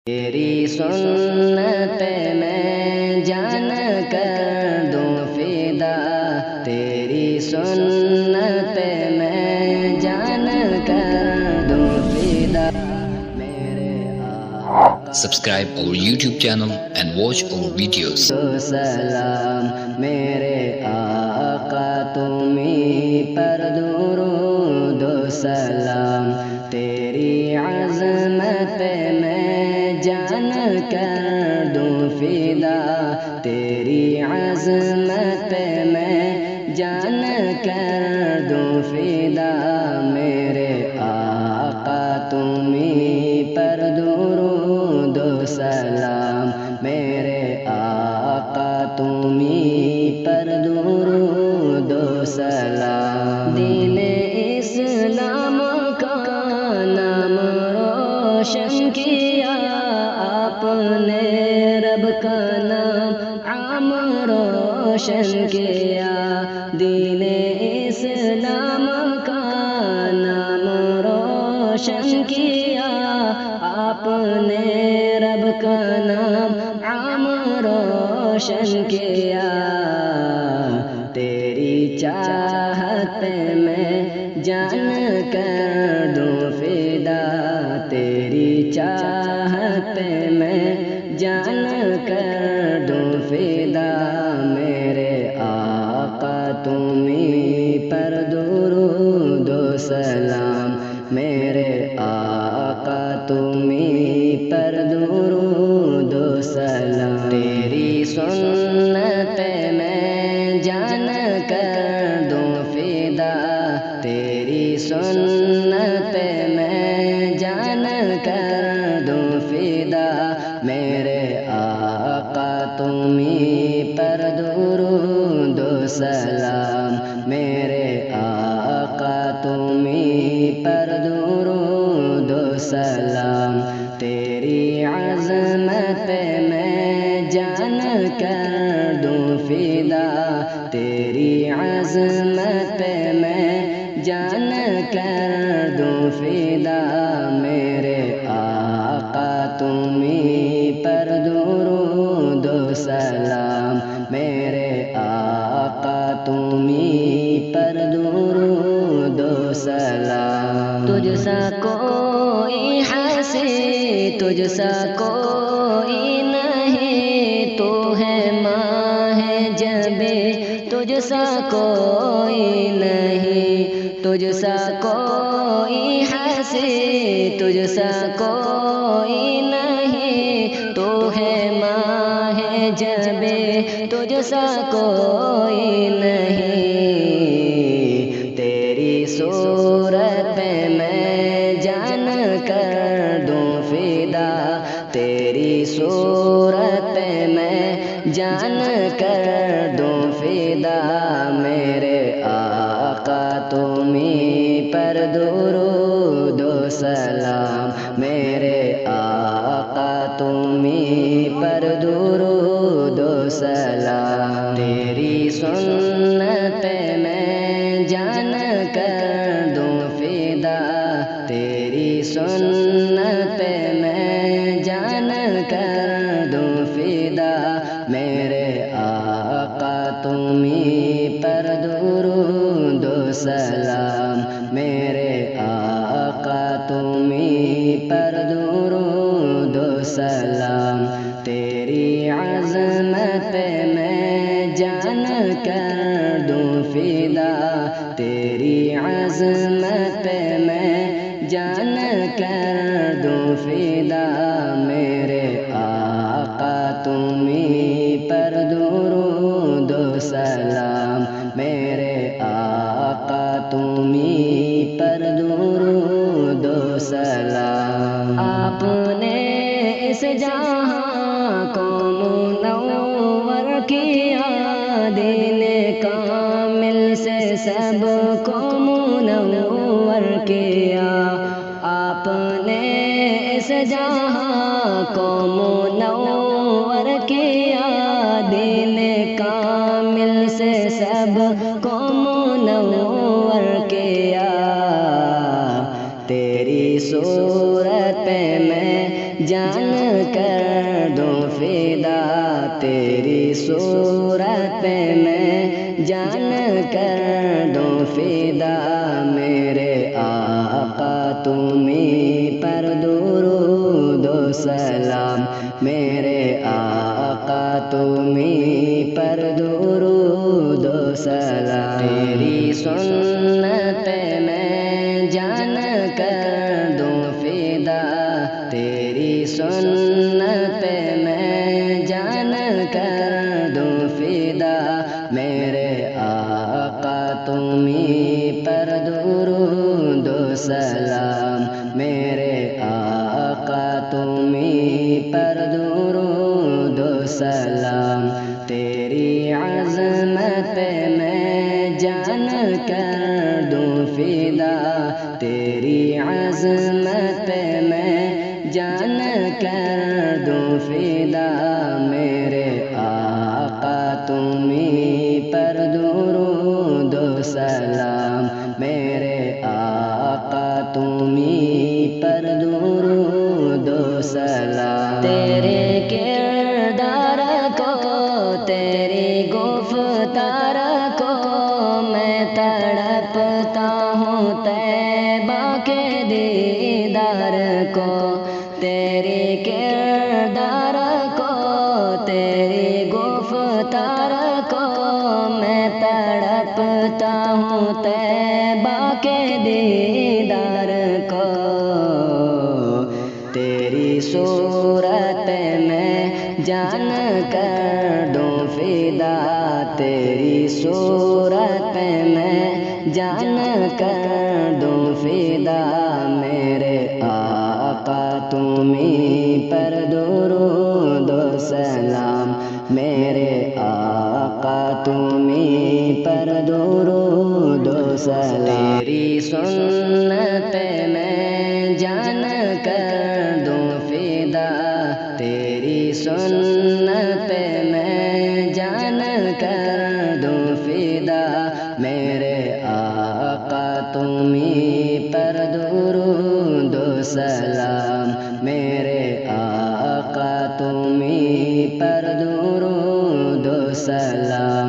تیری سنت پہ میں جان کر دوں فدا، تیری سنت پہ میں جان کر دوں فدا میرے آقا۔ Subscribe our YouTube channel and watch our videos. سلام میرے آقا تمہیں پر درود و سلام، تیری عظمت پہ میں جان کر دوں فدا، تیری عظمت پہ میں جان کر دوں فدا میرے آقا تمہیں پر درود و سلام، میرے آقا تمہیں پر درود و سلام۔ دین اسلام کا نام روشن کیا آپ نے، رب کا نام عام روشن کیا، دین اسلام کا نام روشن کیا آپ نے، رب کا نام عام روشن کیا، تیری چاہت پہ میں جان کر دوں فدا، تیری چاہت پہ میں جان کر دوں فدا میرے آقا تمہیں پر درود و سلام، میرے آقا تمہیں پر درود و سلام، تیری سنت پہ میں جان کر دوں فدا، تیری سنت پہ میں جان کر دوں فدا میرے آقا تمہیں پر درود و سلام، میرے آقا تمہیں پر درود و سلام، تیری عظمت پہ میں جان کر دوں فدا، تیری عظمت پہ میں جان کر دوں فدا میرے آقا تمہیں پر درود و سلام، میرے آقا تمہیں پر درود و سلام۔ تجھ سا کوئی ہنسی، تجھ سا کوئی نہیں، تو ہے ماہ جب تجھ سا کوئی نہیں، تجھ سا کوئی ہنسی، تجھ سا کوئی نہیں، تو ہے ماہ جب تجھ سا کوئی نہیں، تیری صورت پہ میں جان کر دوں فدا، تیری صورت پہ میں جان کر دوں فدا میرے آقا تمہیں پر درود و سلام، میرے آقا تمہیں پر درود و سلام، تیری سنت پہ میں جان کر دوں فدا، تیری سنت پہ میں جان کر دوں فدا میرے آقا تمہیں پر درود و سلام، میرے آقا تمہیں پر درود و سلام، تیری عظمت پہ میں جان کر دوں فدا، تیری عظمت پہ میں جان کر دوں فدا میرے آقا تمہیں پر درود و سلام، میرے آقا تمہیں پر درود و سلام۔ آپ نے اس جہاں کو منور کیا، دین کامل سے سب کو منور کیا، آپ نے اس جہاں کو منور کیا، دین کامل سے سب کو منور کیا، تیری صورت پہ میں جان کر دوں فدا تیری صورت پہ میں جان کر دوں فدا میرے آقا تمہیں پر درود و سلام میرے آقا تمہیں پر درود و سلام تیری سنت پہ میں جان کر دوں فدا تیری سنت پہ میں جان کر دوں فدا میرے آقا تمہیں پر درود و سلام میرے آقا تمہیں پر درود و سلام تیری عظمت پہ میں جان کر دوں فدا تیری عظمت پہ میں جان کر دوں فدا میرے آقا تمہیں پر درود و سلام میرے آقا تمہیں پر درود و سلام تیرے کردار کو تیری گفتار کو میں تڑپتا ہوں طیبہ کے دیدار کو تیرے کردار کو تیری گفتار کو میں تڑپتا ہوں طیبہ کے دیدار کو تیری صورت میں جان کر دوں فدا تیری صورت میں جان کر دوں فدا میرے آقا تمہیں پر درود و سلام میرے آقا تمہیں پر درود و سلام تیری سنت پہ میں جان کر دوں فدا تیری سنت پہ میں جان کر دوں فدا میرے آقا تمہیں پر درود و سلام میرے آقا تمہیں پر درود و سلام